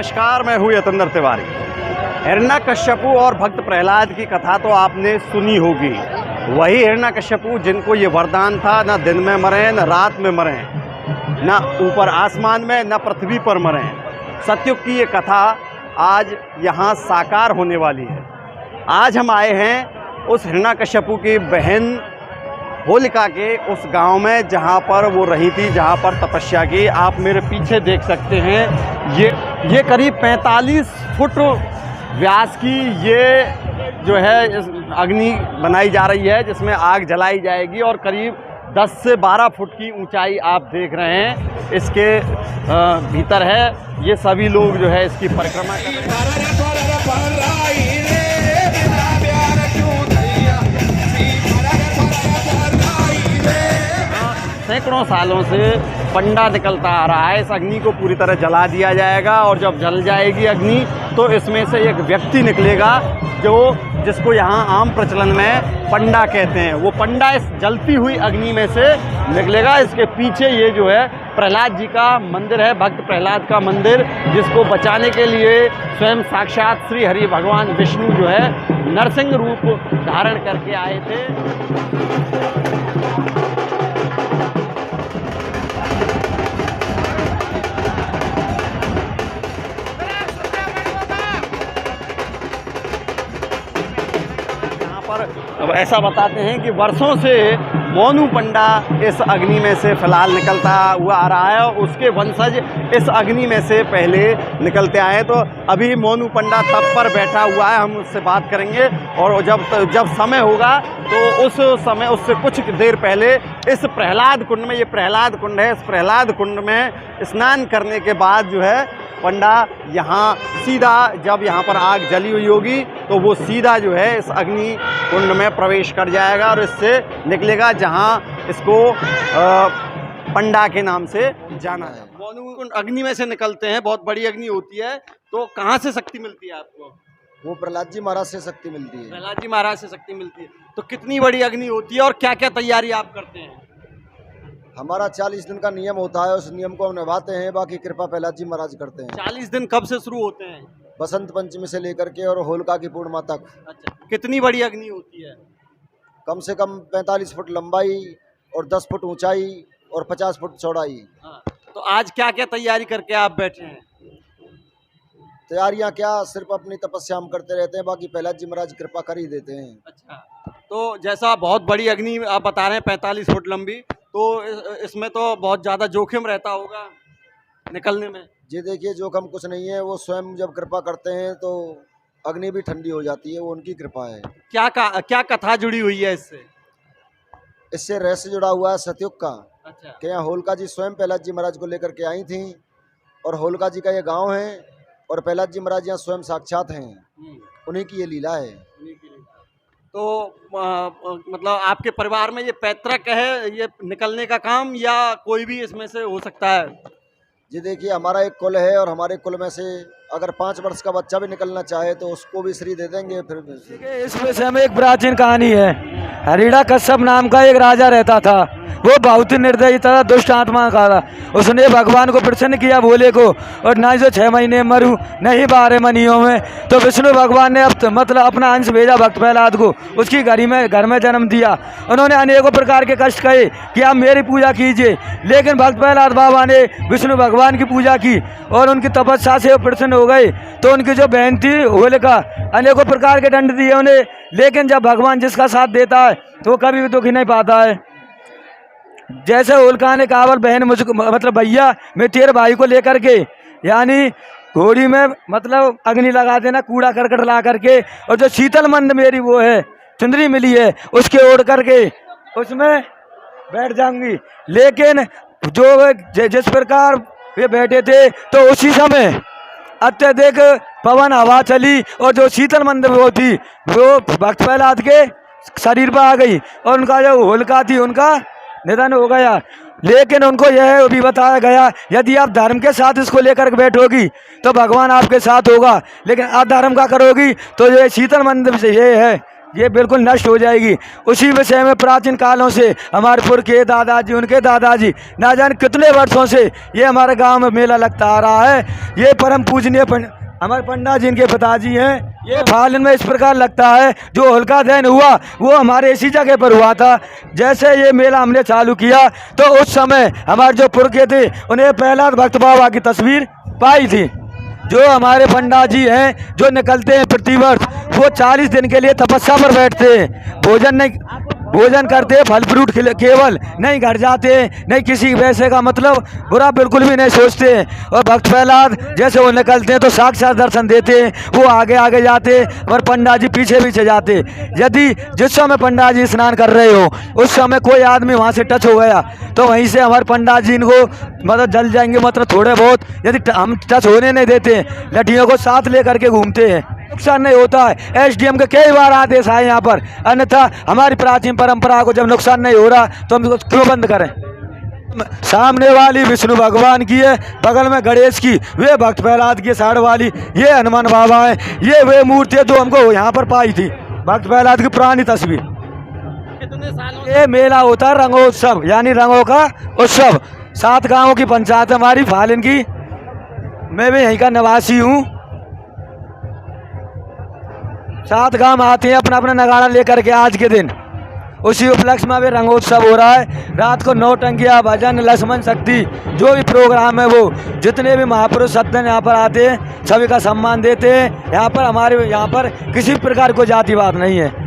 नमस्कार, मैं हूँ यतेंद्र तिवारी। हिरण्यकश्यपु और भक्त प्रहलाद की कथा तो आपने सुनी होगी। वही हिरण्यकश्यपु जिनको ये वरदान था, न दिन में मरें न रात में मरें, न ऊपर आसमान में न पृथ्वी पर मरें। सतयुग की ये कथा आज यहाँ साकार होने वाली है। आज हम आए हैं उस हिरण्यकश्यपु की बहन होलिका के उस गांव में जहां पर वो रही थी, जहां पर तपस्या की। आप मेरे पीछे देख सकते हैं, ये करीब 45 फुट व्यास की ये जो है अग्नि बनाई जा रही है, जिसमें आग जलाई जाएगी और करीब 10 से 12 फुट की ऊंचाई आप देख रहे हैं इसके भीतर है। ये सभी लोग जो है इसकी परिक्रमा कर रहे हैं। सैकड़ों सालों से पंडा निकलता आ रहा है। इस अग्नि को पूरी तरह जला दिया जाएगा और जब जल जाएगी अग्नि तो इसमें से एक व्यक्ति निकलेगा जिसको यहाँ आम प्रचलन में पंडा कहते हैं। वो पंडा इस जलती हुई अग्नि में से निकलेगा। इसके पीछे ये जो है प्रहलाद जी का मंदिर है, भक्त प्रहलाद का मंदिर, जिसको बचाने के लिए स्वयं साक्षात श्री हरि भगवान विष्णु जो है नरसिंह रूप धारण करके आए थे। अब ऐसा बताते हैं कि वर्षों से मोनू पंडा इस अग्नि में से फिलहाल निकलता हुआ आ रहा है और उसके वंशज इस अग्नि में से पहले निकलते आए। तो अभी मोनू पंडा तब पर बैठा हुआ है, हम उससे बात करेंगे और जब समय होगा तो उस समय उससे कुछ देर पहले इस प्रहलाद कुंड में, ये प्रहलाद कुंड है, इस प्रहलाद कुंड में स्नान करने के बाद जो है पंडा यहाँ सीधा, जब यहाँ पर आग जली हुई होगी तो वो सीधा जो है इस अग्नि कुंड में प्रवेश कर जाएगा और इससे निकलेगा, जहाँ इसको पंडा के नाम से जाना है। मोनू कुंड अग्नि में से निकलते हैं, बहुत बड़ी अग्नि होती है। तो कहाँ से शक्ति मिलती है आपको? वो प्रहलाद जी महाराज से शक्ति मिलती है। प्रहलाद जी महाराज से शक्ति मिलती है। तो कितनी बड़ी अग्नि होती है और क्या क्या तैयारी आप करते हैं? हमारा 40 दिन का नियम होता है, उस नियम को हम निभाते हैं। बाकी कृपा प्रहलाद जी महाराज करते हैं। 40 दिन कब से शुरू होते हैं? बसंत पंचमी से लेकर के और होलिका की पूर्णिमा तक। अच्छा, कितनी बड़ी अग्नि होती है? कम से कम 45 फुट लंबाई और 10 फुट ऊंचाई और 50 फुट चौड़ाई। हाँ, तो आज क्या क्या तैयारी करके आप बैठे हैं? तैयारियां क्या, सिर्फ अपनी तपस्या हम करते रहते हैं, बाकी प्रहलाद जी महाराज कृपा कर ही देते हैं। अच्छा, तो जैसा बहुत बड़ी अग्नि आप बता रहे हैं 45 फुट लंबी, तो इसमें तो बहुत ज़्यादा जोखिम रहता होगा निकलने में। जी देखिए, जोखिम कुछ नहीं है, वो स्वयं जब कृपा करते हैं तो अग्नि भी ठंडी हो जाती है, वो उनकी कृपा है। क्या कथा जुड़ी हुई है इससे? इससे रहस्य जुड़ा हुआ है सतयुग का। अच्छा, कि यहाँ होलिका जी स्वयं प्रहलाद जी महाराज को लेकर के आई थी और होलिका जी का ये गांव है और प्रहलाद जी महाराज यहाँ स्वयं साक्षात हैं। उन्हीं की ये लीला है। तो मतलब आपके परिवार में ये पैतृक है, ये निकलने का काम, या कोई भी इसमें से हो सकता है? जी देखिए, हमारा एक कुल है और हमारे कुल में से अगर 5 वर्ष का बच्चा भी निकलना चाहे तो उसको भी श्री दे देंगे। फिर इस विषय में एक प्राचीन कहानी है। हिरण्यकश्यप नाम का एक राजा रहता था। वो बहुत ही निर्दयी था, दुष्ट आत्मा का था। उसने भगवान को प्रसन्न किया भोले को, और ना जो 6 महीने मरू नहीं 12 महीनों में। तो विष्णु भगवान ने मतलब अपना अंश भेजा भक्त प्रहलाद को, उसकी घर में जन्म दिया। उन्होंने अनेकों प्रकार के कष्ट कहे कि आप मेरी पूजा कीजिए, लेकिन भक्त प्रहलाद बाबा ने विष्णु भगवान की पूजा की और उनकी तपस्या से प्रसन्न हो गए। तो उनकी जो बहन थी होलिका, अनेकों प्रकार के दंड दिए उन्हें, लेकिन जब भगवान जिसका साथ देता है तो वो कभी भी दुखी नहीं पाता है। जैसे होलिका ने कहा, बहन मुझको मतलब भैया मैं तेरे भाई को लेकर के, यानी घोड़ी में मतलब अग्नि लगा देना, कूड़ा करकट ला करके, और जो शीतल मंद मेरी वो है चुंदरी मिली है उसके ओढ़ करके उसमें बैठ जाऊंगी। लेकिन जो जिस प्रकार वे बैठे थे तो उसी समय अत्यधिक पवन हवा चली और जो शीतल मंद वो थी वो भक्त प्रहलाद के शरीर पर आ गई और उनका जो होलिका थी उनका निधन हो गया। लेकिन उनको यह भी बताया गया, यदि आप धर्म के साथ इसको लेकर बैठोगी तो भगवान आपके साथ होगा, लेकिन अधर्म का करोगी तो ये शीतल मंद से ये है ये बिल्कुल नष्ट हो जाएगी। उसी विषय में प्राचीन कालों से हमारे पुरखे दादाजी, उनके दादाजी, ना जाने कितने वर्षों से ये हमारे गांव में मेला लगता आ रहा है। ये परम पूजनीय हमारे पंडा जी इनके पिताजी हैं। ये फालन में इस प्रकार लगता है, जो होलिका दहन हुआ वो हमारे इसी जगह पर हुआ था। जैसे ये मेला हमने चालू किया तो उस समय हमारे जो पुरखे थे उन्हें पहला भक्त बाबा की तस्वीर पाई थी। जो हमारे पंडा जी हैं जो निकलते हैं प्रतिवर्ष, वो 40 दिन के लिए तपस्या पर बैठते हैं, भोजन करते, फल फ्रूट केवल, नहीं घर जाते, नहीं किसी वैसे का मतलब बुरा बिल्कुल भी नहीं सोचते। और भक्त प्रहलाद जैसे वो निकलते हैं तो साक्षात दर्शन देते हैं, वो आगे आगे जाते और पंडा जी पीछे पीछे जाते। यदि जिस समय पंडा जी स्नान कर रहे हो उस समय कोई आदमी वहाँ से टच हो गया तो वहीं से हमारे पंडा जी इनको मतलब जल जाएंगे, मतलब थोड़े बहुत। यदि हम टच होने नहीं देते, लठियों को साथ लेकर के घूमते हैं, नुकसान नहीं होता है। एसडीएम के कई बार आदेश आए यहाँ पर, अन्यथा हमारी प्राचीन परंपरा को जब नुकसान नहीं हो रहा तो हम इसको क्यों बंद करें। सामने वाली विष्णु भगवान की है, बगल में गणेश की, वे भक्त प्रहलाद की साइड वाली ये हनुमान बाबा है। ये वे मूर्ति है जो हमको यहाँ पर पाई थी, भक्त प्रहलाद की पुरानी तस्वीर। ये मेला होता है रंगोत्सव, यानी रंगों का उत्सव। 7 गांवों की पंचायत हमारी फालन की, मैं भी यहीं का निवासी हूँ। 7 गांव आते हैं अपना अपना नगाड़ा लेकर के आज के दिन। उसी उपलक्ष्य में भी रंगोत्सव हो रहा है। रात को नौटंकिया, भजन, लक्ष्मण शक्ति जो भी प्रोग्राम है वो, जितने भी महापुरुष सत्य यहाँ पर आते हैं सभी का सम्मान देते हैं। यहाँ पर हमारे यहाँ पर किसी प्रकार कोई जातिवाद नहीं है।